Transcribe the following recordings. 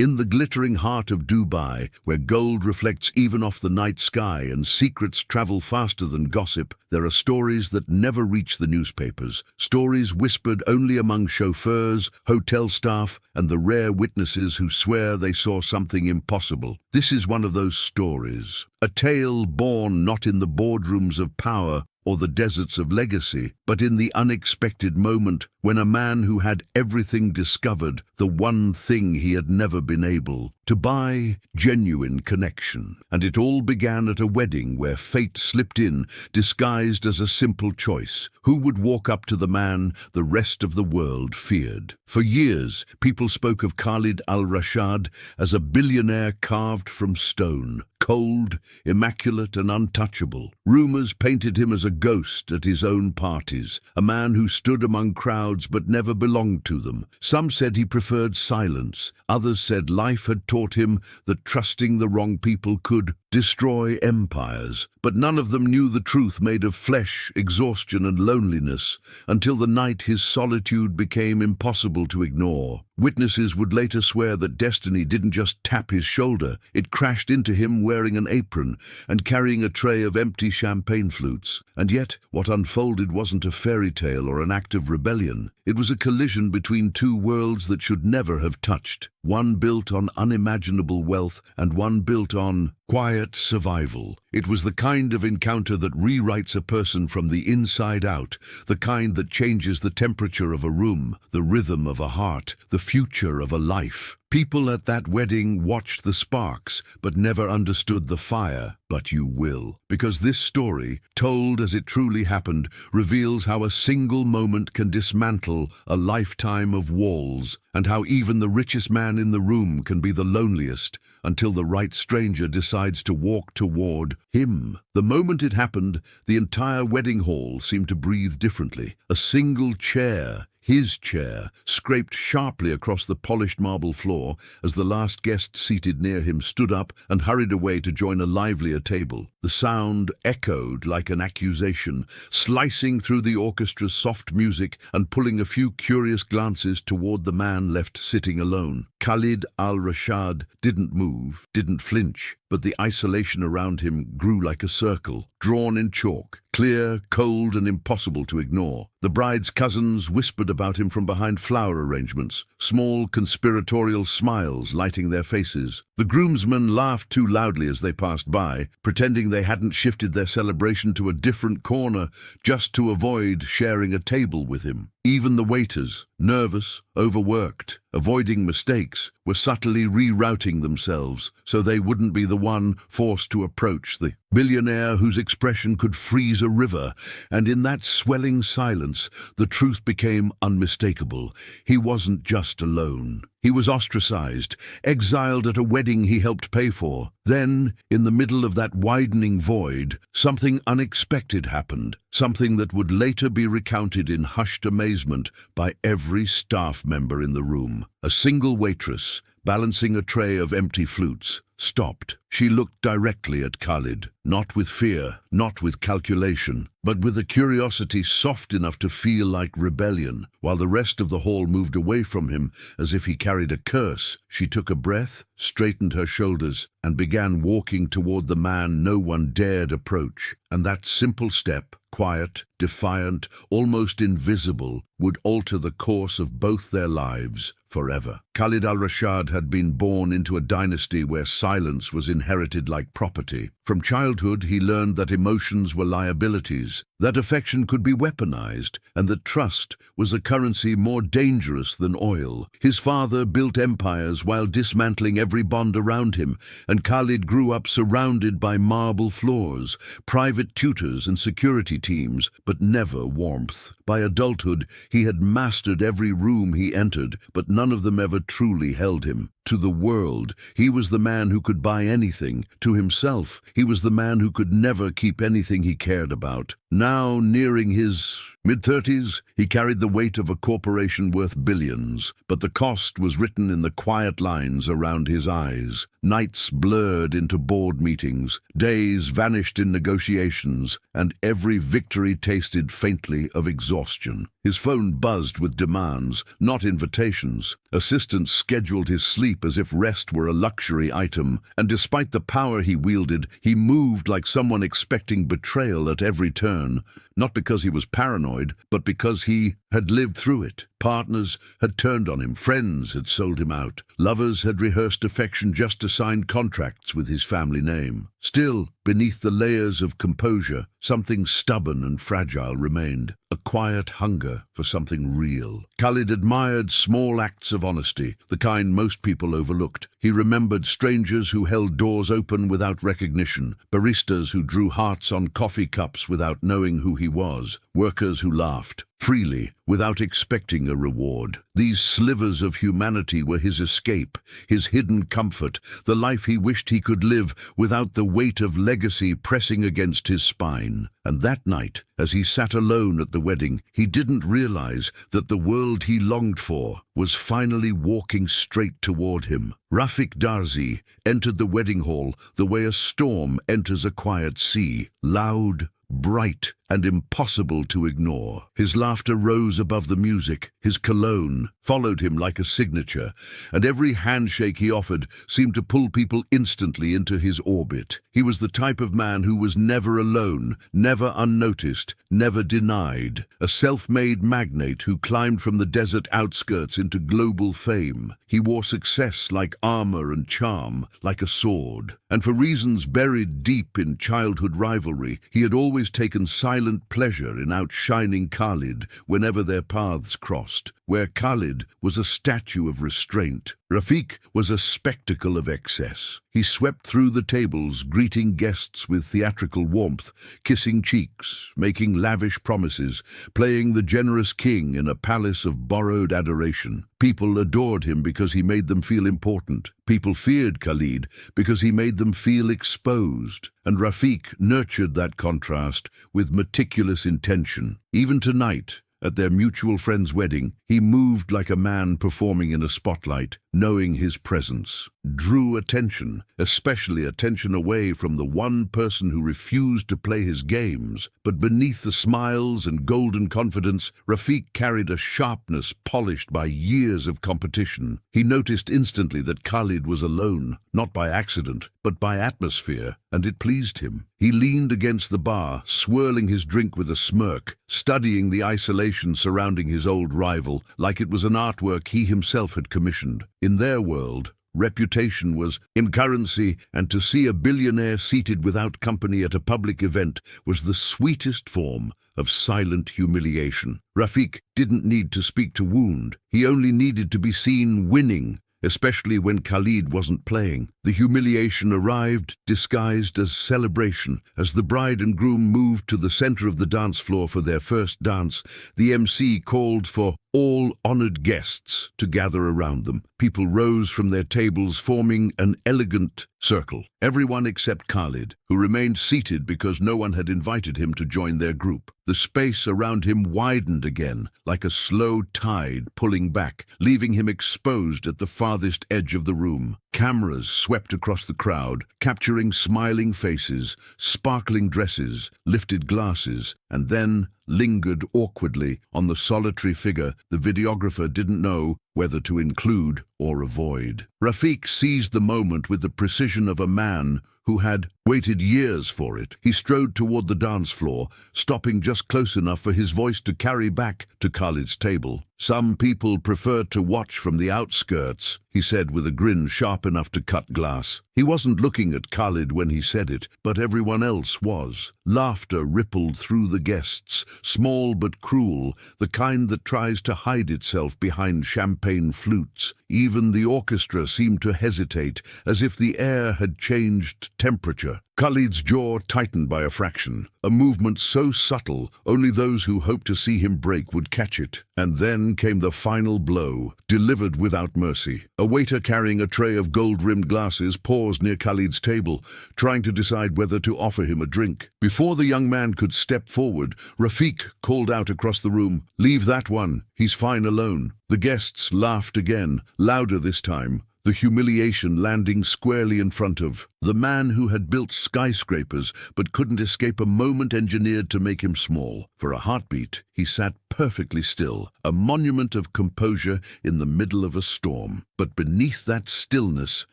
In the glittering heart of Dubai, where gold reflects even off the night sky and secrets travel faster than gossip, there are stories that never reach the newspapers, stories whispered only among chauffeurs, hotel staff, and the rare witnesses who swear they saw something impossible. This is one of those stories, a tale born not in the boardrooms of power or the deserts of legacy, but in the unexpected moment when a man who had everything discovered the one thing he had never been able to buy: genuine connection. And it all began at a wedding where fate slipped in, disguised as a simple choice. Who would walk up to the man the rest of the world feared? For years, people spoke of Khalid Al-Rami as a billionaire carved from stone, cold, immaculate, and untouchable. Rumors painted him as a ghost at his own parties, a man who stood among crowds but never belonged to them. Some said he preferred silence. Others said life had taught him that trusting the wrong people could destroy empires. But none of them knew the truth made of flesh, exhaustion, and loneliness, until the night his solitude became impossible to ignore. Witnesses would later swear that destiny didn't just tap his shoulder, it crashed into him wearing an apron and carrying a tray of empty champagne flutes. And yet, what unfolded wasn't a fairy tale or an act of rebellion. It was a collision between two worlds that should never have touched, one built on unimaginable wealth and one built on quiet survival. It was the kind of encounter that rewrites a person from the inside out, the kind that changes the temperature of a room, the rhythm of a heart, the future of a life. People at that wedding watched the sparks, but never understood the fire. But you will. Because this story, told as it truly happened, reveals how a single moment can dismantle a lifetime of walls, and how even the richest man in the room can be the loneliest until the right stranger decides to walk toward him. The moment it happened, the entire wedding hall seemed to breathe differently. A single chair, his chair, scraped sharply across the polished marble floor as the last guest seated near him stood up and hurried away to join a livelier table. The sound echoed like an accusation, slicing through the orchestra's soft music and pulling a few curious glances toward the man left sitting alone. Khalid Al-Rami didn't move, didn't flinch, but the isolation around him grew like a circle, drawn in chalk, clear, cold, and impossible to ignore. The bride's cousins whispered about him from behind flower arrangements, small conspiratorial smiles lighting their faces. The groomsmen laughed too loudly as they passed by, pretending they hadn't shifted their celebration to a different corner just to avoid sharing a table with him. Even the waiters, nervous, overworked, avoiding mistakes, were subtly rerouting themselves so they wouldn't be the one forced to approach the billionaire whose expression could freeze a river. And in that swelling silence, the truth became unmistakable. He wasn't just alone. He was ostracized, exiled at a wedding he helped pay for. Then, in the middle of that widening void, something unexpected happened, something that would later be recounted in hushed amazement by every staff member in the room. A single waitress, balancing a tray of empty flutes, stopped. She looked directly at Khalid, not with fear, not with calculation, but with a curiosity soft enough to feel like rebellion. While the rest of the hall moved away from him as if he carried a curse, she took a breath, straightened her shoulders, and began walking toward the man no one dared approach. And that simple step, quiet, defiant, almost invisible, would alter the course of both their lives forever. Khalid Al-Rami had been born into a dynasty where silence was inherited like property. From childhood, he learned that emotions were liabilities, that affection could be weaponized, and that trust was a currency more dangerous than oil. His father built empires while dismantling every bond around him, and Khalid grew up surrounded by marble floors, private tutors, and security teams, but never warmth. By adulthood, he had mastered every room he entered, but none of them ever truly held him. To the world, he was the man who could buy anything. To himself, he was the man who could never keep anything he cared about. Now nearing his mid-30s, he carried the weight of a corporation worth billions, but the cost was written in the quiet lines around his eyes. Nights blurred into board meetings, days vanished in negotiations, and every victory tasted faintly of exhaustion. His phone buzzed with demands, not invitations. Assistants scheduled his sleep as if rest were a luxury item, and despite the power he wielded, he moved like someone expecting betrayal at every turn. Not because he was paranoid, but because he had lived through it. Partners had turned on him, friends had sold him out, lovers had rehearsed affection just to sign contracts with his family name. Still, beneath the layers of composure, something stubborn and fragile remained, a quiet hunger for something real. Khalid admired small acts of honesty, the kind most people overlooked. He remembered strangers who held doors open without recognition, baristas who drew hearts on coffee cups without knowing who he was, workers who laughed freely, without expecting a reward. These slivers of humanity were his escape, his hidden comfort, the life he wished he could live without the weight of legacy pressing against his spine. And that night, as he sat alone at the wedding, he didn't realize that the world he longed for was finally walking straight toward him. Rafik Darzi entered the wedding hall the way a storm enters a quiet sea, loud, bright, and impossible to ignore. His laughter rose above the music, his cologne followed him like a signature, and every handshake he offered seemed to pull people instantly into his orbit. He was the type of man who was never alone, never unnoticed, never denied, a self-made magnate who climbed from the desert outskirts into global fame. He wore success like armor and charm, like a sword. And for reasons buried deep in childhood rivalry, he had always taken silent pleasure in outshining Khalid whenever their paths crossed. Where Khalid was a statue of restraint, Rafik was a spectacle of excess. He swept through the tables, greeting guests with theatrical warmth, kissing cheeks, making lavish promises, playing the generous king in a palace of borrowed adoration. People adored him because he made them feel important. People feared Khalid because he made them feel exposed. And Rafik nurtured that contrast with meticulous intention. Even tonight, at their mutual friend's wedding, he moved like a man performing in a spotlight, knowing his presence drew attention, especially attention away from the one person who refused to play his games. But beneath the smiles and golden confidence, Rafik carried a sharpness polished by years of competition. He noticed instantly that Khalid was alone, not by accident, but by atmosphere, and it pleased him. He leaned against the bar, swirling his drink with a smirk, studying the isolation surrounding his old rival, like it was an artwork he himself had commissioned. In their world, reputation was in currency, and to see a billionaire seated without company at a public event was the sweetest form of silent humiliation. Rafik didn't need to speak to wound. He only needed to be seen winning, especially when Khalid wasn't playing. The humiliation arrived, disguised as celebration. As the bride and groom moved to the center of the dance floor for their first dance, the MC called for all honored guests to gather around them. People rose from their tables, forming an elegant circle. Everyone except Khalid, who remained seated because no one had invited him to join their group. The space around him widened again, like a slow tide pulling back, leaving him exposed at the farthest edge of the room. Cameras swept across the crowd, capturing smiling faces, sparkling dresses, lifted glasses, and then lingered awkwardly on the solitary figure the videographer didn't know whether to include or avoid. Rafik seized the moment with the precision of a man who had waited years for it. He strode toward the dance floor, stopping just close enough for his voice to carry back to Khalid's table. "Some people prefer to watch from the outskirts," he said with a grin sharp enough to cut glass. He wasn't looking at Khalid when he said it, but everyone else was. Laughter rippled through the guests, small but cruel, the kind that tries to hide itself behind champagne flutes. Even the orchestra seemed to hesitate, as if the air had changed temperature. Khalid's jaw tightened by a fraction, a movement so subtle only those who hoped to see him break would catch it. And then came the final blow, delivered without mercy. A waiter carrying a tray of gold-rimmed glasses paused near Khalid's table, trying to decide whether to offer him a drink. Before the young man could step forward, Rafiq called out across the room, "Leave that one, he's fine alone." The guests laughed again, louder this time, the humiliation landing squarely in front of the man who had built skyscrapers but couldn't escape a moment engineered to make him small. For a heartbeat, he sat perfectly still, a monument of composure in the middle of a storm. But beneath that stillness,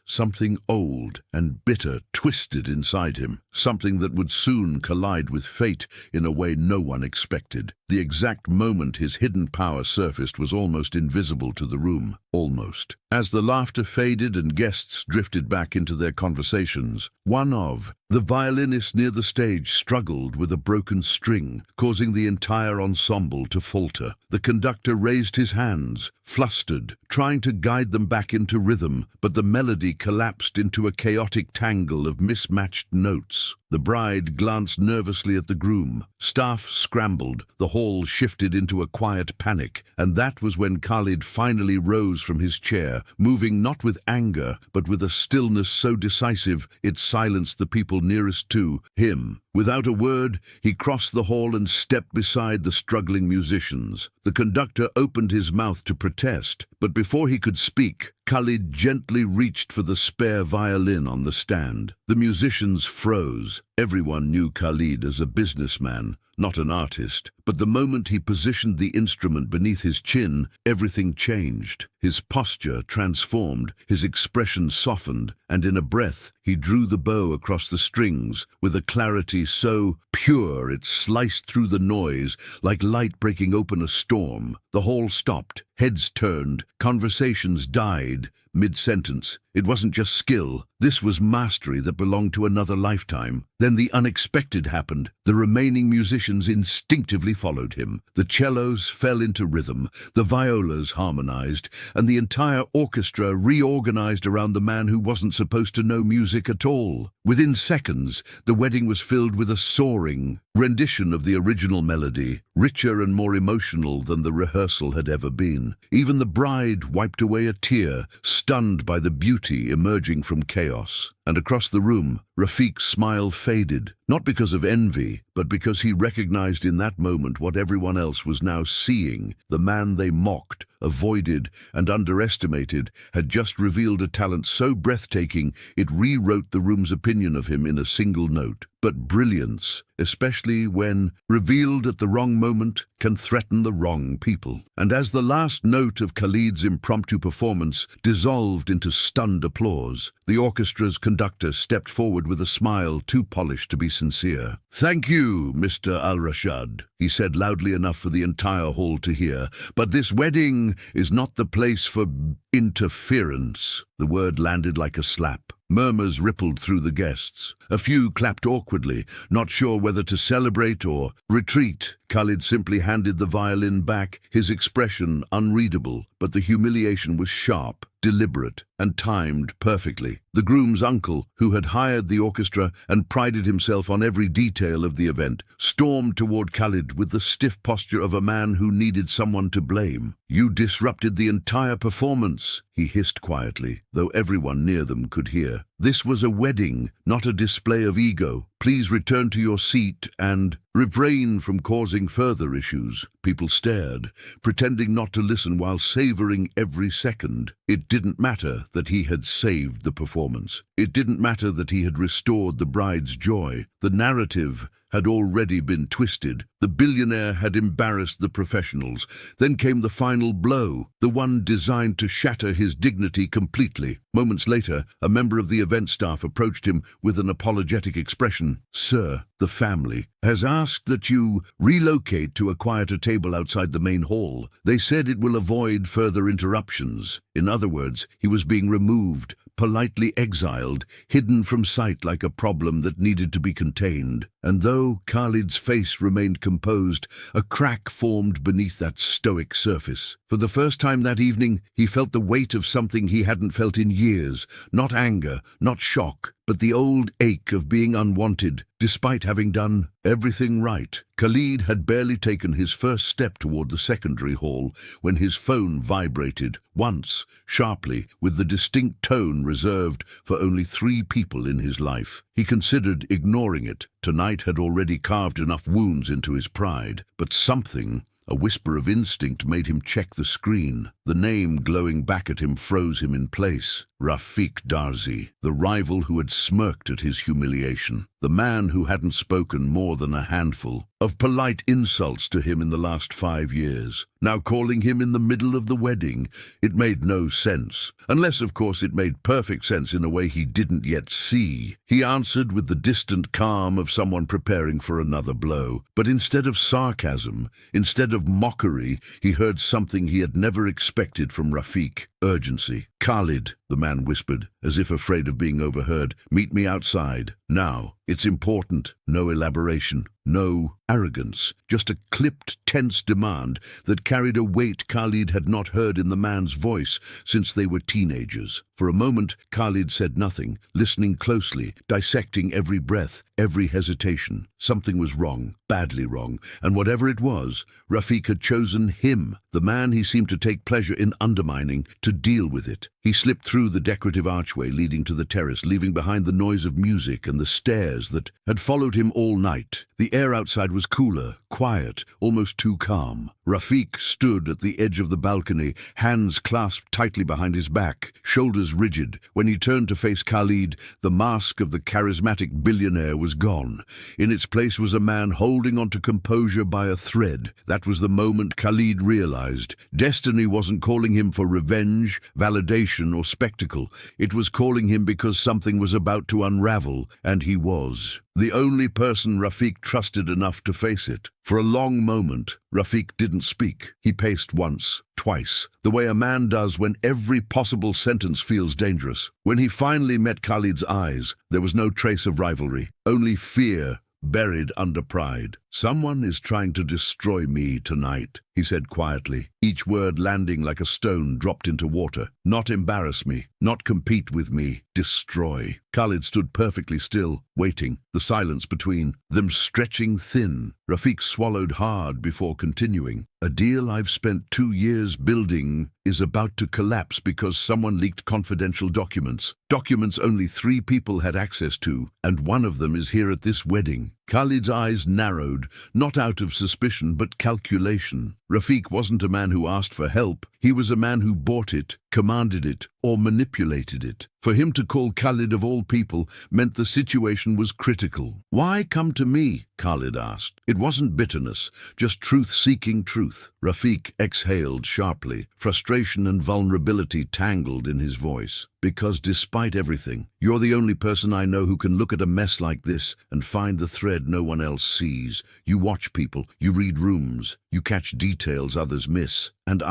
something old and bitter twisted inside him, something that would soon collide with fate in a way no one expected. The exact moment his hidden power surfaced was almost invisible to the room. Almost. As the laughter faded and guests drifted back into their conversations, one of the violinists near the stage struggled with a broken string, causing the entire ensemble to falter. The conductor raised his hands, flustered, trying to guide them back into rhythm, but the melody collapsed into a chaotic tangle of mismatched notes. The bride glanced nervously at the groom. Staff scrambled, the hall shifted into a quiet panic, and that was when Khalid finally rose from his chair, moving not with anger, but with a stillness so decisive it silenced the people nearest to him. Without a word, he crossed the hall and stepped beside the struggling musicians. The conductor opened his mouth to protest, but before he could speak, Khalid gently reached for the spare violin on the stand. The musicians froze. Everyone knew Khalid as a businessman, not an artist, but the moment he positioned the instrument beneath his chin, everything changed. His posture transformed, his expression softened, and in a breath he drew the bow across the strings with a clarity so pure it sliced through the noise like light breaking open a storm. The hall stopped, heads turned, conversations died mid-sentence. It wasn't just skill. This was mastery that belonged to another lifetime. Then the unexpected happened. The remaining musicians instinctively followed him. The cellos fell into rhythm, the violas harmonized, and the entire orchestra reorganized around the man who wasn't supposed to know music at all. Within seconds, the wedding was filled with a soaring rendition of the original melody, richer and more emotional than the rehearsal had ever been. Even the bride wiped away a tear, stunned by the beauty emerging from chaos. And across the room, Rafiq's smile faded, not because of envy, but because he recognized in that moment what everyone else was now seeing. The man they mocked, avoided, and underestimated had just revealed a talent so breathtaking it rewrote the room's opinion of him in a single note. But brilliance, especially when revealed at the wrong moment, can threaten the wrong people. And as the last note of Khalid's impromptu performance dissolved into stunned applause, the orchestra's conductor stepped forward with a smile too polished to be sincere. "Thank you, Mr. Al-Rashad," he said loudly enough for the entire hall to hear, "but this wedding is not the place for interference." The word landed like a slap. Murmurs rippled through the guests. A few clapped awkwardly, not sure whether to celebrate or retreat. Khalid simply handed the violin back, his expression unreadable, but the humiliation was sharp, deliberate, and timed perfectly. The groom's uncle, who had hired the orchestra and prided himself on every detail of the event, stormed toward Khalid with the stiff posture of a man who needed someone to blame. "You disrupted the entire performance," he hissed quietly, though everyone near them could hear. "This was a wedding, not a display of ego. Please return to your seat and refrain from causing further issues." People stared, pretending not to listen while savoring every second. It didn't matter that he had saved the performance. It didn't matter that he had restored the bride's joy. The narrative had already been twisted. The billionaire had embarrassed the professionals. Then came the final blow, the one designed to shatter his dignity completely. Moments later, a member of the event staff approached him with an apologetic expression. "Sir, the family has asked that you relocate to a quieter table outside the main hall. They said it will avoid further interruptions." In other words, he was being removed politely exiled, hidden from sight like a problem that needed to be contained. And though Khalid's face remained composed, a crack formed beneath that stoic surface. For the first time that evening, he felt the weight of something he hadn't felt in years. Not anger, not shock, but the old ache of being unwanted, despite having done everything right. Khalid had barely taken his first step toward the secondary hall when his phone vibrated, once, sharply, with the distinct tone reserved for only 3 people in his life. He considered ignoring it. Tonight had already carved enough wounds into his pride, but something, a whisper of instinct, made him check the screen. The name glowing back at him froze him in place. Rafik Darzi, the rival who had smirked at his humiliation, the man who hadn't spoken more than a handful of polite insults to him in the last 5 years. Now calling him in the middle of the wedding, it made no sense. Unless, of course, it made perfect sense in a way he didn't yet see. He answered with the distant calm of someone preparing for another blow. But instead of sarcasm, instead of mockery, he heard something he had never expected from Rafik: urgency. "Khalid," the man whispered, as if afraid of being overheard, "meet me outside. Now. It's important." No elaboration, no arrogance, just a clipped, tense demand that carried a weight Khalid had not heard in the man's voice since they were teenagers. For a moment, Khalid said nothing, listening closely, dissecting every breath, every hesitation. Something was wrong, badly wrong, and whatever it was, Rafik had chosen him, the man he seemed to take pleasure in undermining, to deal with it. He slipped through the decorative archway leading to the terrace, leaving behind the noise of music and the stares that had followed him all night. The air outside was cooler, quiet, almost too calm. Rafik stood at the edge of the balcony, hands clasped tightly behind his back, shoulders rigid. When he turned to face Khalid, the mask of the charismatic billionaire was gone. In its place was a man holding onto composure by a thread. That was the moment Khalid realized. Destiny wasn't calling him for revenge, validation, or spectacle. It was calling him because something was about to unravel, and he was the only person Rafik trusted enough to face it. For a long moment, Rafik didn't speak. He paced once, twice, the way a man does when every possible sentence feels dangerous. When he finally met Khalid's eyes, there was no trace of rivalry, only fear buried under pride. "Someone is trying to destroy me tonight," he said quietly, each word landing like a stone dropped into water. "Not embarrass me, not compete with me, destroy." Khalid stood perfectly still, waiting, the silence between them stretching thin. Rafik swallowed hard before continuing. "A deal I've spent 2 years building is about to collapse because someone leaked confidential documents. Documents only 3 people had access to, and one of them is here at this wedding." Khalid's eyes narrowed, not out of suspicion but calculation. Rafik wasn't a man who asked for help. He was a man who bought it, commanded it, or manipulated it. For him to call Khalid of all people meant the situation was critical. "Why come to me?" Khalid asked. It wasn't bitterness, just truth seeking truth. Rafik exhaled sharply, frustration and vulnerability tangled in his voice. "Because despite everything, you're the only person I know who can look at a mess like this and find the thread no one else sees. You watch people, you read rooms, you catch details others miss. And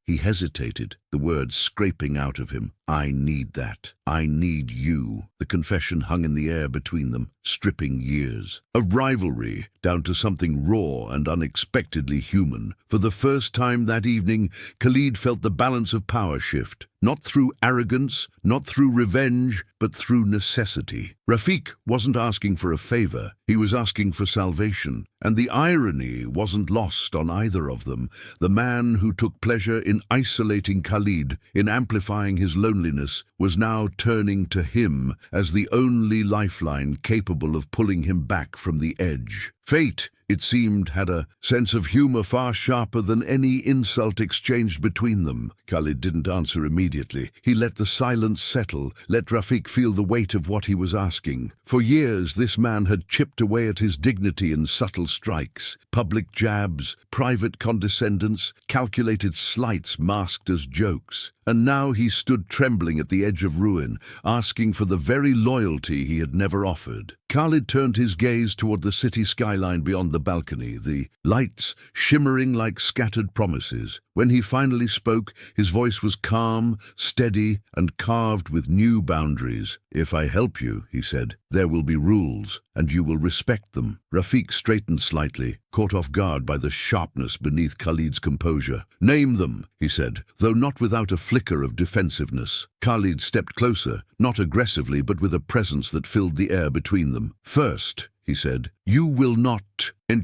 he hesitated, the words scraping out of him. "I need that. I need you." The confession hung in the air between them, stripping years of rivalry down to something raw and unexpectedly human. For the first time that evening, Khalid felt the balance of power shift. Not through arrogance, not through revenge, but through necessity. Rafik wasn't asking for a favor, he was asking for salvation. And the irony wasn't lost on either of them. The man who took pleasure in isolating Khalid, in amplifying his loneliness, was now turning to him as the only lifeline capable of pulling him back from the edge. Fate, it seemed, had a sense of humor far sharper than any insult exchanged between them. Khalid didn't answer immediately. He let the silence settle, let Rafik feel the weight of what he was asking. For years, this man had chipped away at his dignity in subtle strikes, public jabs, private condescendence, calculated slights masked as jokes. And now he stood trembling at the edge of ruin, asking for the very loyalty he had never offered. Khalid turned his gaze toward the city skyline beyond the balcony, the lights shimmering like scattered promises. When he finally spoke, his voice was calm, steady, and carved with new boundaries. "If I help you," he said, "there will be rules, and you will respect them." Rafiq straightened slightly, caught off guard by the sharpness beneath Khalid's composure. "Name them," he said, though not without a flicker of defensiveness. Khalid stepped closer, not aggressively but with a presence that filled the air between them. "First," he said, "you will not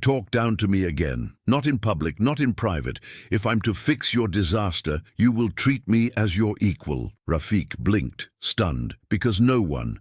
talk down to me again. Not in public, not in private. If I'm to fix your disaster, you will treat me as your equal." Rafiq blinked, stunned, because no one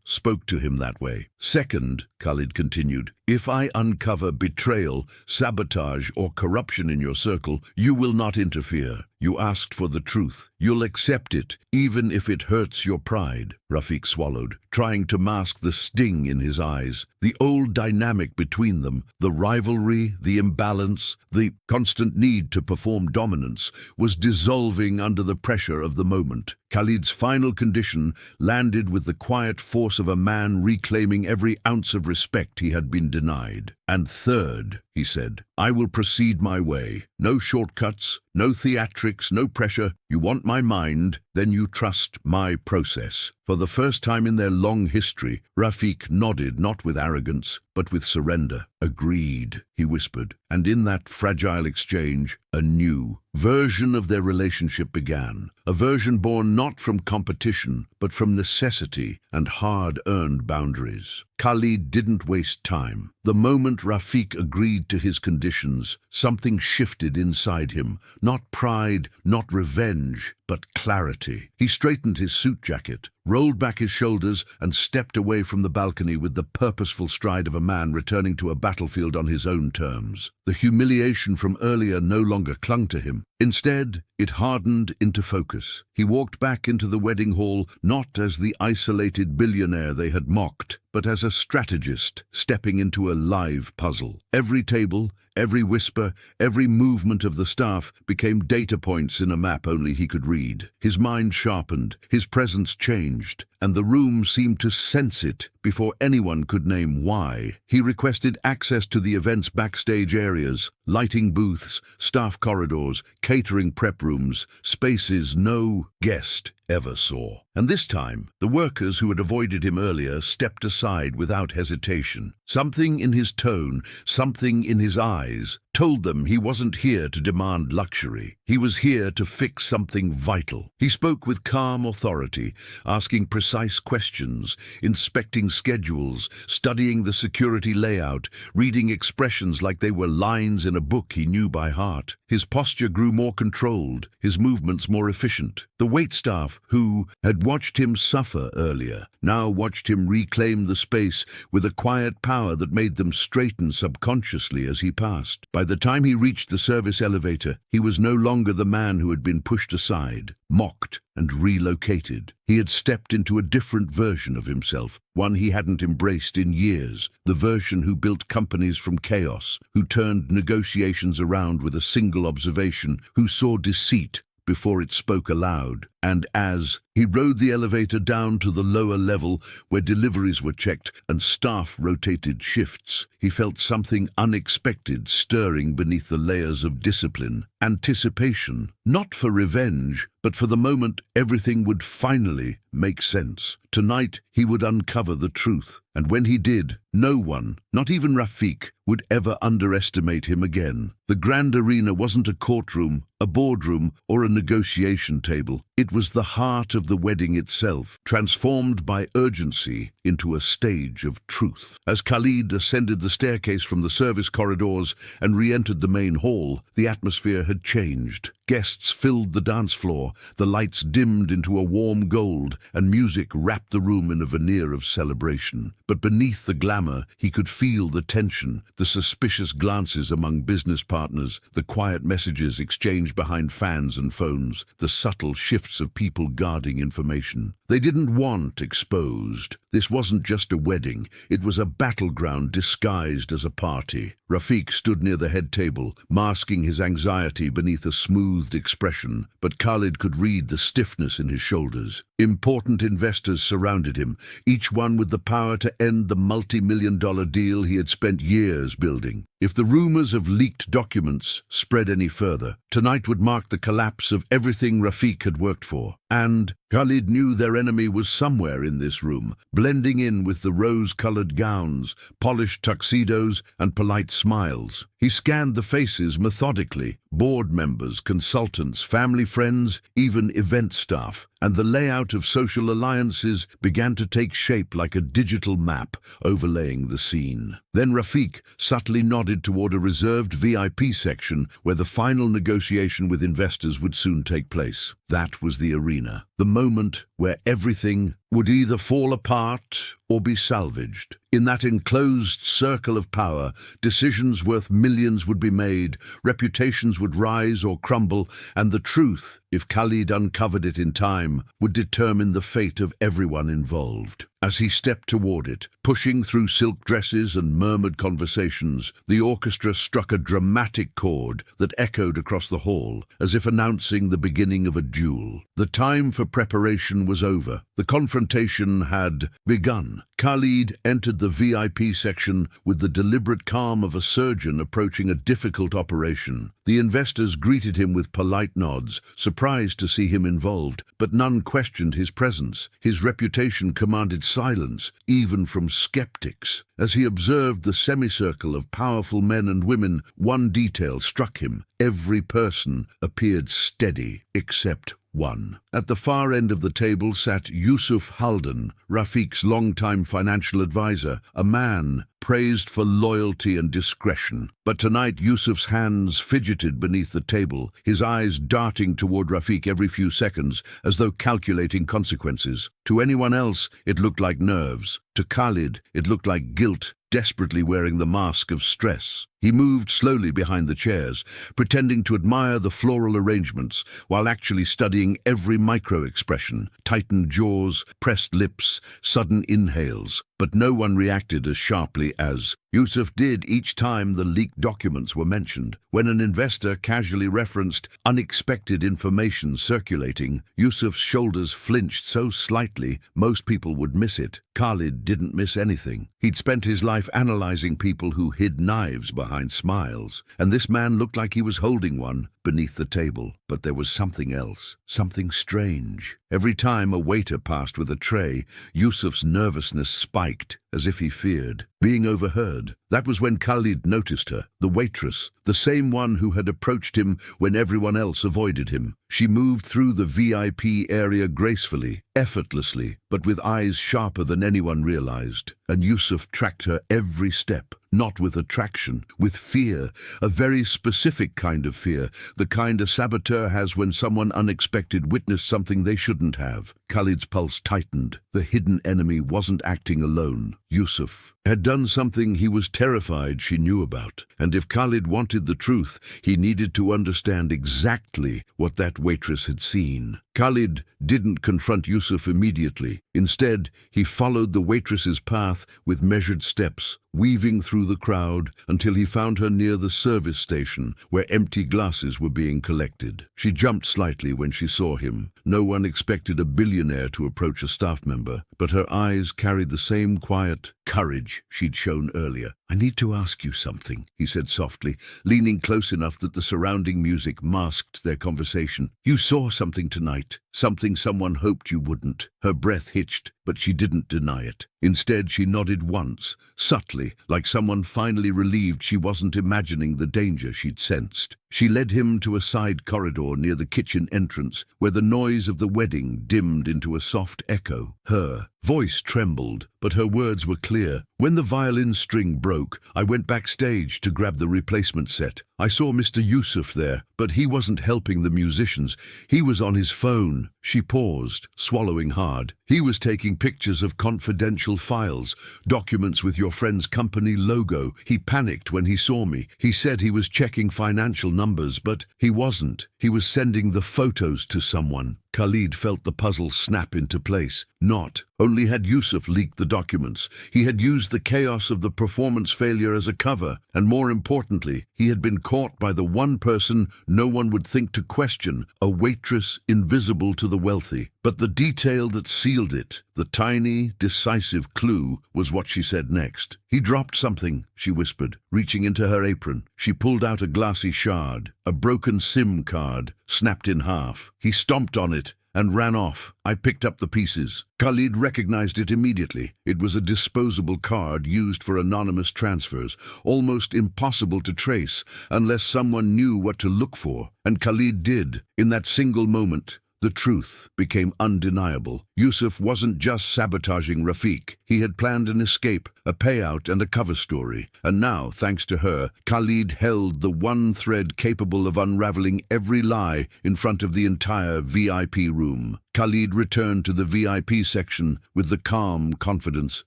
spoke to him that way. "Second," Khalid continued, "if I uncover betrayal, sabotage, or corruption in your circle, you will not interfere. You asked for the truth. You'll accept it, even if it hurts your pride." Rafiq swallowed, trying to mask the sting in his eyes. The old dynamic between them, the rivalry, the imbalance, the constant need to perform dominance, was dissolving under the pressure of the moment. Khalid's final condition landed with the quiet force of a man reclaiming every ounce of respect he had been denied. "And third," he said, "I will proceed my way. No shortcuts, no theatrics, no pressure. You want my mind, then you trust my process." For the first time in their long history, Rafiq nodded, not with arrogance, but with surrender. "Agreed," he whispered, and in that fragile exchange, a new version of their relationship began, a version born not from competition, but from necessity and hard-earned boundaries. Khalid didn't waste time. The moment Rafiq agreed to his conditions, something shifted inside him. Not pride, not revenge, but clarity. He straightened his suit jacket, rolled back his shoulders, and stepped away from the balcony with the purposeful stride of a man returning to a battlefield on his own terms. The humiliation from earlier no longer clung to him. Instead, it hardened into focus. He walked back into the wedding hall, not as the isolated billionaire they had mocked, but as a strategist stepping into a live puzzle. Every table, every whisper, every movement of the staff became data points in a map only he could read. His mind sharpened, his presence changed, and the room seemed to sense it before anyone could name why. He requested access to the event's backstage areas, lighting booths, staff corridors, catering prep rooms, spaces no guest ever saw. And this time, the workers who had avoided him earlier stepped aside without hesitation. Something in his tone, something in his eyes, told them he wasn't here to demand luxury. He was here to fix something vital. He spoke with calm authority, asking precise questions, inspecting schedules, studying the security layout, reading expressions like they were lines in a book he knew by heart. His posture grew more controlled, his movements more efficient. The waitstaff, who had watched him suffer earlier, now watched him reclaim the space with a quiet power that made them straighten subconsciously as he passed. By the time he reached the service elevator, he was no longer the man who had been pushed aside, mocked, and relocated. He had stepped into a different version of himself, one he hadn't embraced in years, the version who built companies from chaos, who turned negotiations around with a single observation, who saw deceit before it spoke aloud. And as he rode the elevator down to the lower level where deliveries were checked and staff rotated shifts, he felt something unexpected stirring beneath the layers of discipline. Anticipation, not for revenge, but for the moment everything would finally make sense. Tonight he would uncover the truth, and when he did, no one, not even Rafiq, would ever underestimate him again. The grand arena wasn't a courtroom, a boardroom, or a negotiation table. It was the heart of the wedding itself, transformed by urgency into a stage of truth. As Khalid ascended the staircase from the service corridors and re-entered the main hall, the atmosphere had changed. Guests filled the dance floor, the lights dimmed into a warm gold, and music wrapped the room in a veneer of celebration. But beneath the glamour, he could feel the tension, the suspicious glances among business partners, the quiet messages exchanged behind fans and phones, the subtle shifts of people guarding information. They didn't want exposed. This wasn't just a wedding, it was a battleground disguised as a party. Rafiq stood near the head table, masking his anxiety beneath a smooth smoothed expression, but Khalid could read the stiffness in his shoulders. Important investors surrounded him, each one with the power to end the multi-million-dollar deal he had spent years building. If the rumors of leaked documents spread any further, tonight would mark the collapse of everything Rafiq had worked for. And Khalid knew their enemy was somewhere in this room, blending in with the rose-colored gowns, polished tuxedos, and polite smiles. He scanned the faces methodically, board members, consultants, family friends, even event staff, and the layout of social alliances began to take shape like a digital map overlaying the scene. Then Rafiq subtly nodded toward a reserved VIP section where the final negotiation with investors would soon take place. That was the arena, the moment where everything would either fall apart or be salvaged. In that enclosed circle of power, decisions worth millions would be made, reputations would rise or crumble, and the truth, if Khalid uncovered it in time, would determine the fate of everyone involved. As he stepped toward it, pushing through silk dresses and murmured conversations, the orchestra struck a dramatic chord that echoed across the hall, as if announcing the beginning of a duel. The time for preparation was over. The confrontation had begun. Khalid entered the VIP section with the deliberate calm of a surgeon approaching a difficult operation. The investors greeted him with polite nods, surprised to see him involved, but none questioned his presence. His reputation commanded silence, even from skeptics. As he observed the semicircle of powerful men and women, one detail struck him. Every person appeared steady, except one. At the far end of the table sat Yusuf Haldan, Rafiq's longtime financial advisor, a man praised for loyalty and discretion. But tonight Yusuf's hands fidgeted beneath the table, his eyes darting toward Rafiq every few seconds, as though calculating consequences. To anyone else, it looked like nerves. To Khalid, it looked like guilt, desperately wearing the mask of stress. He moved slowly behind the chairs, pretending to admire the floral arrangements, while actually studying every micro-expression, tightened jaws, pressed lips, sudden inhales. But no one reacted as sharply as Yusuf did each time the leaked documents were mentioned. When an investor casually referenced unexpected information circulating, Yusuf's shoulders flinched so slightly most people would miss it. Khalid didn't miss anything. He'd spent his life analyzing people who hid knives behind smiles, and this man looked like he was holding one beneath the table. But there was something else, something strange. Every time a waiter passed with a tray, Yusuf's nervousness spiked, as if he feared being overheard. That was when Khalid noticed her, the waitress, the same one who had approached him when everyone else avoided him. She moved through the VIP area gracefully, effortlessly, but with eyes sharper than anyone realized. And Yusuf tracked her every step, not with attraction, with fear, a very specific kind of fear, the kind a saboteur has when someone unexpected witnessed something they shouldn't have. Khalid's pulse tightened. The hidden enemy wasn't acting alone. Yusuf had done something he was terrified she knew about, and if Khalid wanted the truth, he needed to understand exactly what that waitress had seen. Khalid didn't confront Yusuf immediately. Instead, he followed the waitress's path with measured steps, weaving through the crowd until he found her near the service station where empty glasses were being collected. She jumped slightly when she saw him. No one expected a billionaire to approach a staff member, but her eyes carried the same quiet courage she'd shown earlier. "I need to ask you something," he said softly, leaning close enough that the surrounding music masked their conversation. "You saw something tonight, something someone hoped you wouldn't." Her breath hitched, but she didn't deny it. Instead, she nodded once, subtly, like someone finally relieved she wasn't imagining the danger she'd sensed. She led him to a side corridor near the kitchen entrance, where the noise of the wedding dimmed into a soft echo. Her voice trembled, but her words were clear. "When the violin string broke, I went backstage to grab the replacement set. I saw Mr. Yusuf there, but he wasn't helping the musicians. He was on his phone." She paused, swallowing hard. "He was taking pictures of confidential files, documents with your friend's company logo. He panicked when he saw me. He said he was checking financial numbers, but he wasn't. He was sending the photos to someone." Khalid felt the puzzle snap into place. Not Only had Yusuf leaked the documents. He had used the chaos of the performance failure as a cover, and more importantly, he had been caught by the one person no one would think to question, a waitress invisible to the wealthy. But the detail that sealed it, the tiny, decisive clue, was what she said next. "He dropped something," she whispered, reaching into her apron. She pulled out a glassy shard, a broken SIM card, snapped in half. "He stomped on it and ran off. I picked up the pieces." Khalid recognized it immediately. It was a disposable card used for anonymous transfers, almost impossible to trace unless someone knew what to look for. And Khalid did. In that single moment, the truth became undeniable. Yusuf wasn't just sabotaging Rafiq. He had planned an escape, a payout, and a cover story. And now, thanks to her, Khalid held the one thread capable of unraveling every lie in front of the entire VIP room. Khalid returned to the VIP section with the calm confidence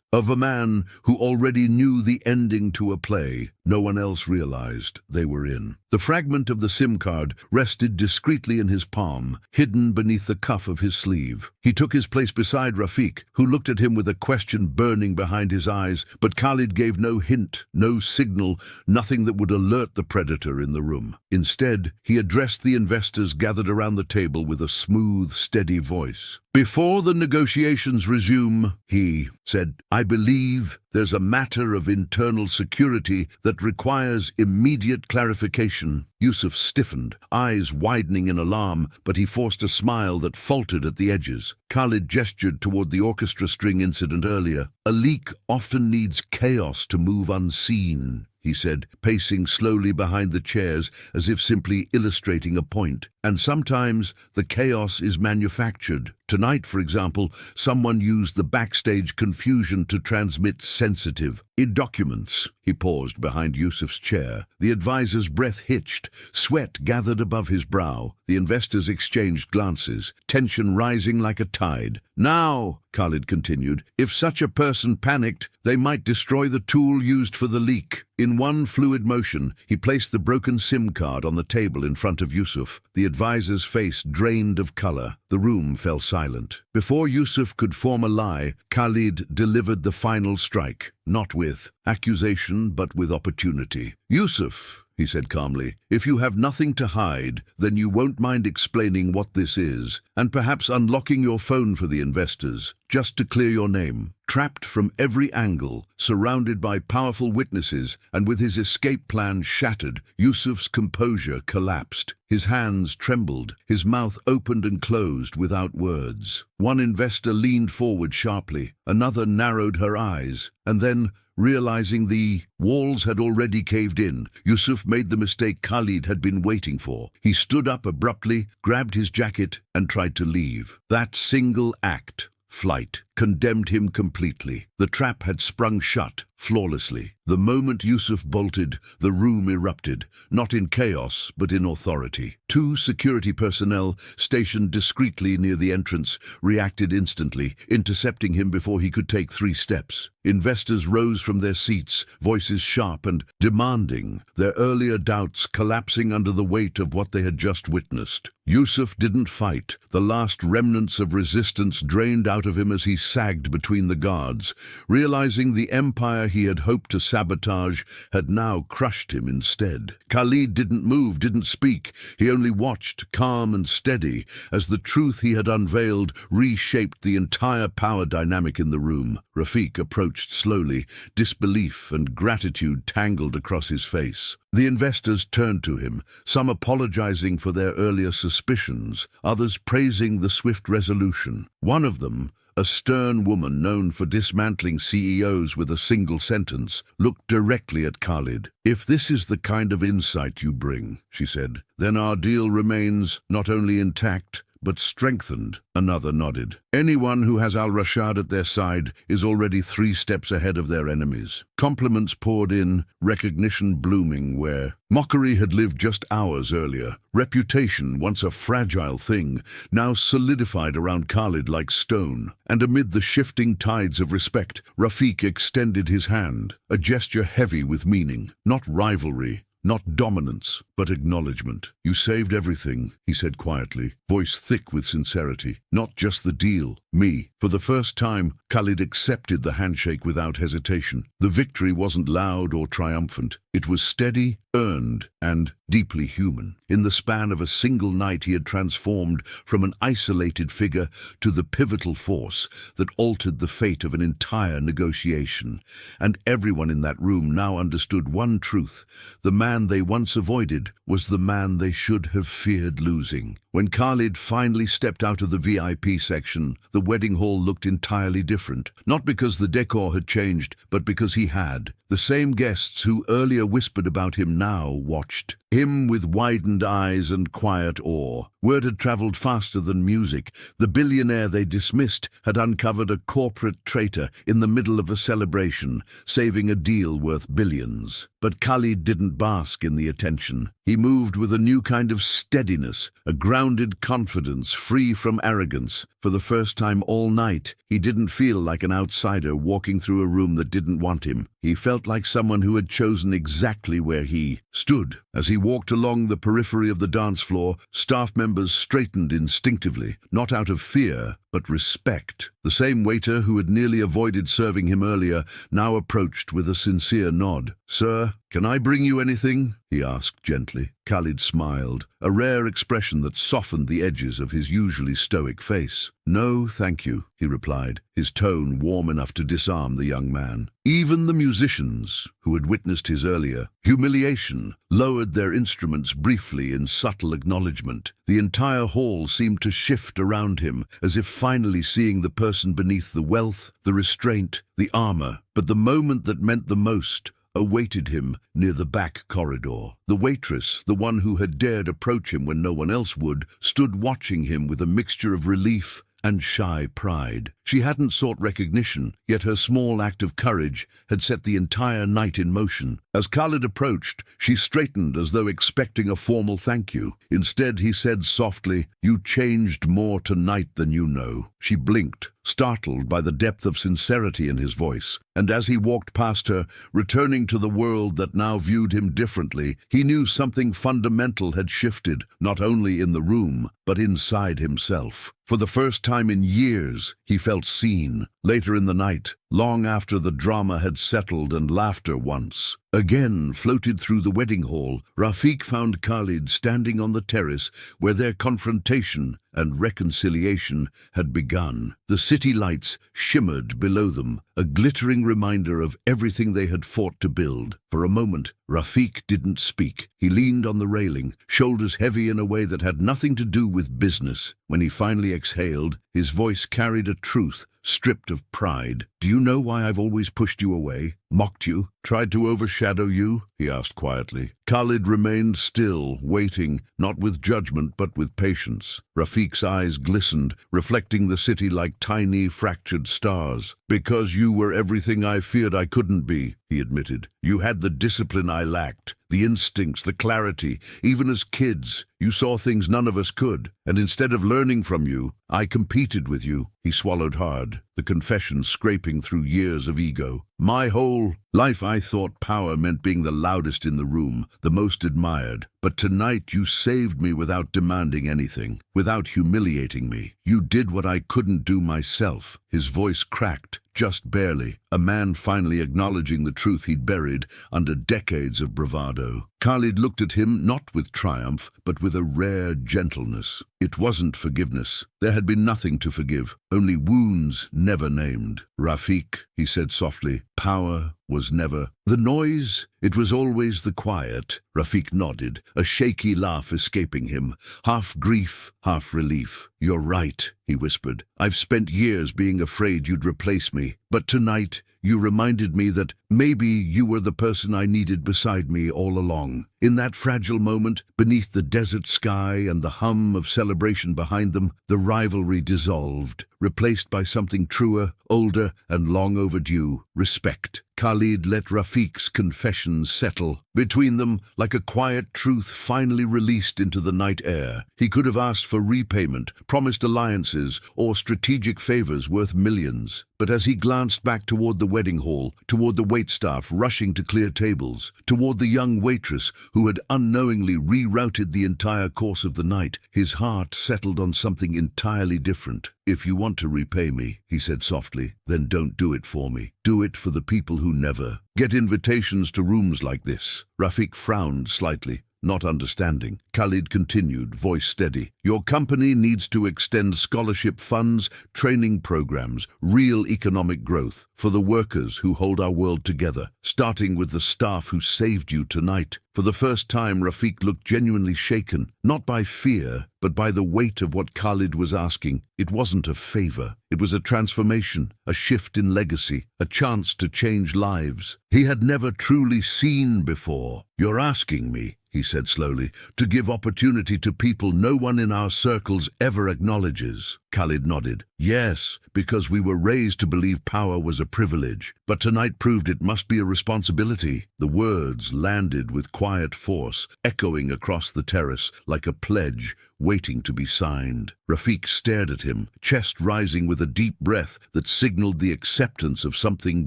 of a man who already knew the ending to a play no one else realized they were in. The fragment of the SIM card rested discreetly in his palm, hidden beneath the cuff of his sleeve. He took his place beside Rafiq, who looked at him with a question burning behind his eyes, but Khalid gave no hint, no signal, nothing that would alert the predator in the room. Instead, he addressed the investors gathered around the table with a smooth, steady voice. "Before the negotiations resume," he said, "I believe there's a matter of internal security that requires immediate clarification." Yusuf stiffened, eyes widening in alarm, but he forced a smile that faltered at the edges. Khalid gestured toward the orchestra string incident earlier. "A leak often needs chaos to move unseen," he said, pacing slowly behind the chairs as if simply illustrating a point. "And sometimes the chaos is manufactured. Tonight, for example, someone used the backstage confusion to transmit sensitive documents." He paused behind Yusuf's chair. The advisor's breath hitched, sweat gathered above his brow. The investors exchanged glances, tension rising like a tide. "Now," Khalid continued, "if such a person panicked, they might destroy the tool used for the leak." In one fluid motion, he placed the broken SIM card on the table in front of Yusuf. The advisor's face drained of color. The room fell silent. Before Yusuf could form a lie, Khalid delivered the final strike, not with accusation but with opportunity. "Yusuf," he said calmly, "if you have nothing to hide, then you won't mind explaining what this is, and perhaps unlocking your phone for the investors, just to clear your name." Trapped from every angle, surrounded by powerful witnesses, and with his escape plan shattered, Yusuf's composure collapsed. His hands trembled, his mouth opened and closed without words. One investor leaned forward sharply, another narrowed her eyes, and then, realizing the walls had already caved in, Yusuf made the mistake Khalid had been waiting for. He stood up abruptly, grabbed his jacket, and tried to leave. That single act, flight, condemned him completely. The trap had sprung shut, flawlessly. The moment Yusuf bolted, the room erupted, not in chaos, but in authority. Two security personnel, stationed discreetly near the entrance, reacted instantly, intercepting him before he could take 3 steps. Investors rose from their seats, voices sharp and demanding, their earlier doubts collapsing under the weight of what they had just witnessed. Yusuf didn't fight. The last remnants of resistance drained out of him as he sagged between the guards, realizing the empire he had hoped to sabotage had now crushed him instead. Khalid didn't move, didn't speak. He only watched, calm and steady, as the truth he had unveiled reshaped the entire power dynamic in the room. Rafiq approached slowly, disbelief and gratitude tangled across his face. The investors turned to him, some apologizing for their earlier suspicions, others praising the swift resolution. One of them, a stern woman known for dismantling CEOs with a single sentence, looked directly at Khalid. "If this is the kind of insight you bring," she said, "then our deal remains not only intact, but strengthened." Another nodded. "Anyone who has Al-Rashad at their side is already 3 steps ahead of their enemies." Compliments poured in, recognition blooming where mockery had lived just hours earlier. Reputation, once a fragile thing, now solidified around Khalid like stone. And amid the shifting tides of respect, Rafiq extended his hand, a gesture heavy with meaning, not rivalry, not dominance, but acknowledgement. "You saved everything," he said quietly, voice thick with sincerity. "Not just the deal, me." For the first time, Khalid accepted the handshake without hesitation. The victory wasn't loud or triumphant. It was steady, earned, and deeply human. In the span of a single night, he had transformed from an isolated figure to the pivotal force that altered the fate of an entire negotiation. And everyone in that room now understood one truth: the man they once avoided was the man they should have feared losing. When Khalid finally stepped out of the VIP section, the wedding hall looked entirely different. Not because the decor had changed, but because he had. The same guests who earlier whispered about him now watched him with widened eyes and quiet awe. Word had traveled faster than music. The billionaire they dismissed had uncovered a corporate traitor in the middle of a celebration, saving a deal worth billions. But Khalid didn't bask in the attention. He moved with a new kind of steadiness, a grounded confidence free from arrogance. For the first time all night, he didn't feel like an outsider walking through a room that didn't want him. He felt like someone who had chosen exactly where he stood. As he walked along the periphery of the dance floor, staff members straightened instinctively, not out of fear, but respect. The same waiter who had nearly avoided serving him earlier now approached with a sincere nod. "Sir, can I bring you anything?" he asked gently. Khalid smiled, a rare expression that softened the edges of his usually stoic face. "No, thank you," he replied, his tone warm enough to disarm the young man. Even the musicians, who had witnessed his earlier humiliation, lowered their instruments briefly in subtle acknowledgement. The entire hall seemed to shift around him, as if finally seeing the person beneath the wealth, the restraint, the armor. But the moment that meant the most awaited him near the back corridor. The waitress, the one who had dared approach him when no one else would, stood watching him with a mixture of relief and shy pride. She hadn't sought recognition, yet her small act of courage had set the entire night in motion. As Khalid approached, she straightened as though expecting a formal thank you. Instead, he said softly, "You changed more tonight than you know." She blinked, startled by the depth of sincerity in his voice. And as he walked past her, returning to the world that now viewed him differently, he knew something fundamental had shifted, not only in the room, but inside himself. For the first time in years, he felt seen. Later in the night, long after the drama had settled and laughter once again floated through the wedding hall, Rafiq found Khalid standing on the terrace where their confrontation and reconciliation had begun. The city lights shimmered below them, a glittering reminder of everything they had fought to build. For a moment, Rafiq didn't speak. He leaned on the railing, shoulders heavy in a way that had nothing to do with business. When he finally exhaled, his voice carried a truth stripped of pride. "Do you know why I've always pushed you away? Mocked you? Tried to overshadow you?" he asked quietly. Khalid remained still, waiting, not with judgment but with patience. Rafiq's eyes glistened, reflecting the city like tiny, fractured stars. "Because you were everything I feared I couldn't be," he admitted. "You had the discipline I lacked, the instincts, the clarity. Even as kids, you saw things none of us could. And instead of learning from you, I competed with you." He swallowed hard, the confession scraping through years of ego. "My whole life I thought power meant being the loudest in the room, the most admired. But tonight you saved me without demanding anything, without humiliating me. You did what I couldn't do myself." His voice cracked, just barely, a man finally acknowledging the truth he'd buried under decades of bravado. Khalid looked at him not with triumph, but with a rare gentleness. It wasn't forgiveness. There had been nothing to forgive, only wounds never named. "Rafiq," he said softly, "power was never the noise. It was always the quiet." Rafiq nodded, a shaky laugh escaping him, half grief, half relief. "You're right," he whispered. "I've spent years being afraid you'd replace me. But tonight, you reminded me that maybe you were the person I needed beside me all along." In that fragile moment, beneath the desert sky and the hum of celebration behind them, the rivalry dissolved, replaced by something truer, older, and long overdue: respect. Khalid let Rafiq's confession settle between them like a quiet truth finally released into the night air. He could have asked for repayment, promised alliances, or strategic favors worth millions. But as he glanced back toward the wedding hall, toward the waitstaff rushing to clear tables, toward the young waitress who had unknowingly rerouted the entire course of the night, his heart settled on something entirely different. "If you want to repay me," he said softly, "then don't do it for me. Do it for the people who never get invitations to rooms like this." Rafiq frowned slightly, not understanding. Khalid continued, voice steady. "Your company needs to extend scholarship funds, training programs, real economic growth for the workers who hold our world together, starting with the staff who saved you tonight." For the first time, Rafiq looked genuinely shaken, not by fear, but by the weight of what Khalid was asking. It wasn't a favor. It was a transformation, a shift in legacy, a chance to change lives he had never truly seen before. "You're asking me," he said slowly, "to give opportunity to people no one in our circles ever acknowledges." Khalid nodded. "Yes, because we were raised to believe power was a privilege, but tonight proved it must be a responsibility." The words landed with quiet force, echoing across the terrace like a pledge waiting to be signed. Rafiq stared at him, chest rising with a deep breath that signaled the acceptance of something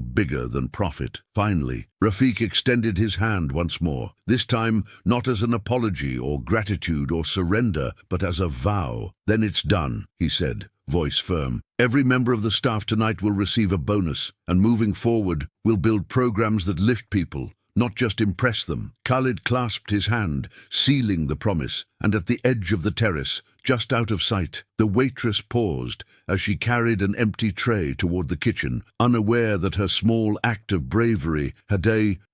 bigger than profit. Finally, Rafiq extended his hand once more, this time not as an apology or gratitude or surrender, but as a vow. "Then it's done," he said, voice firm. "Every member of the staff tonight will receive a bonus, and moving forward, we'll build programs that lift people, not just impress them." Khalid clasped his hand, sealing the promise, and at the edge of the terrace, just out of sight, the waitress paused as she carried an empty tray toward the kitchen, unaware that her small act of bravery had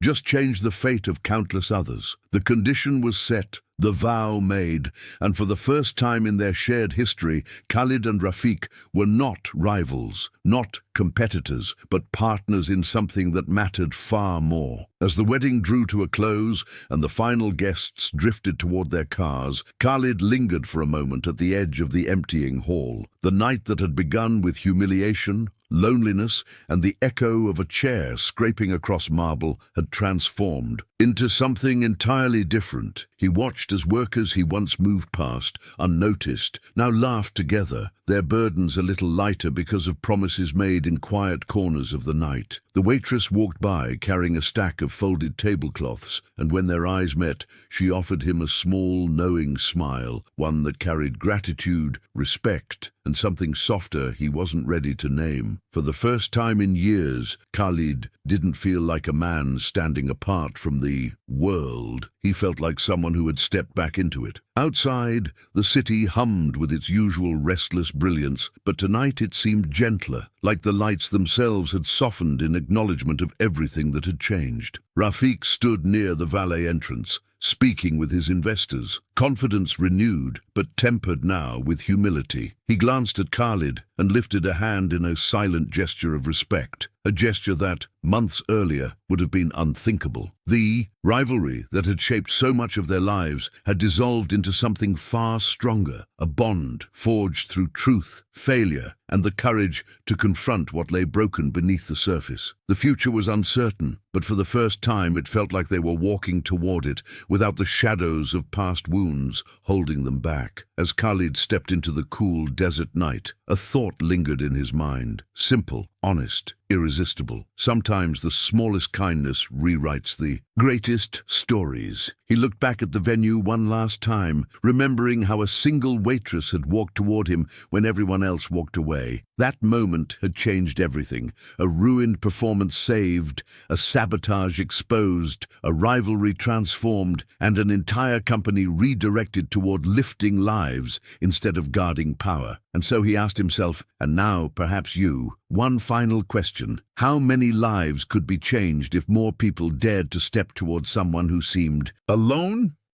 just changed the fate of countless others. The condition was set, the vow made, and for the first time in their shared history, Khalid and Rafiq were not rivals, not competitors, but partners in something that mattered far more. As the wedding drew to a close and the final guests drifted toward their cars, Khalid lingered for a moment at the edge of the emptying hall. The night that had begun with humiliation, loneliness, and the echo of a chair scraping across marble had transformed into something entirely different. He watched as workers he once moved past, unnoticed, now laughed together, their burdens a little lighter because of promises made in quiet corners of the night. The waitress walked by carrying a stack of folded tablecloths, and when their eyes met, she offered him a small, knowing smile, one that carried gratitude, respect, and something softer he wasn't ready to name. For the first time in years, Khalid didn't feel like a man standing apart from the world. He felt like someone who had stepped back into it. Outside, the city hummed with its usual restless brilliance, but tonight it seemed gentler, like the lights themselves had softened in acknowledgement of everything that had changed. Rafiq stood near the valet entrance, speaking with his investors, confidence renewed, but tempered now with humility. He glanced at Khalid and lifted a hand in a silent gesture of respect, a gesture that, months earlier, would have been unthinkable. The rivalry that had shaped so much of their lives had dissolved into something far stronger, a bond forged through truth, failure, and the courage to confront what lay broken beneath the surface. The future was uncertain, but for the first time it felt like they were walking toward it, without the shadows of past wounds holding them back. As Khalid stepped into the cool desert night, a thought lingered in his mind, simple, honest, irresistible. Sometimes the smallest kindness rewrites the greatest stories. He looked back at the venue one last time, remembering how a single waitress had walked toward him when everyone else walked away. That moment had changed everything. A ruined performance saved, a sabotage exposed, a rivalry transformed, and an entire company redirected toward lifting lives instead of guarding power. And so he asked himself, and now perhaps you, one final question. How many lives could be changed if more people dared to step toward someone who seemed alone?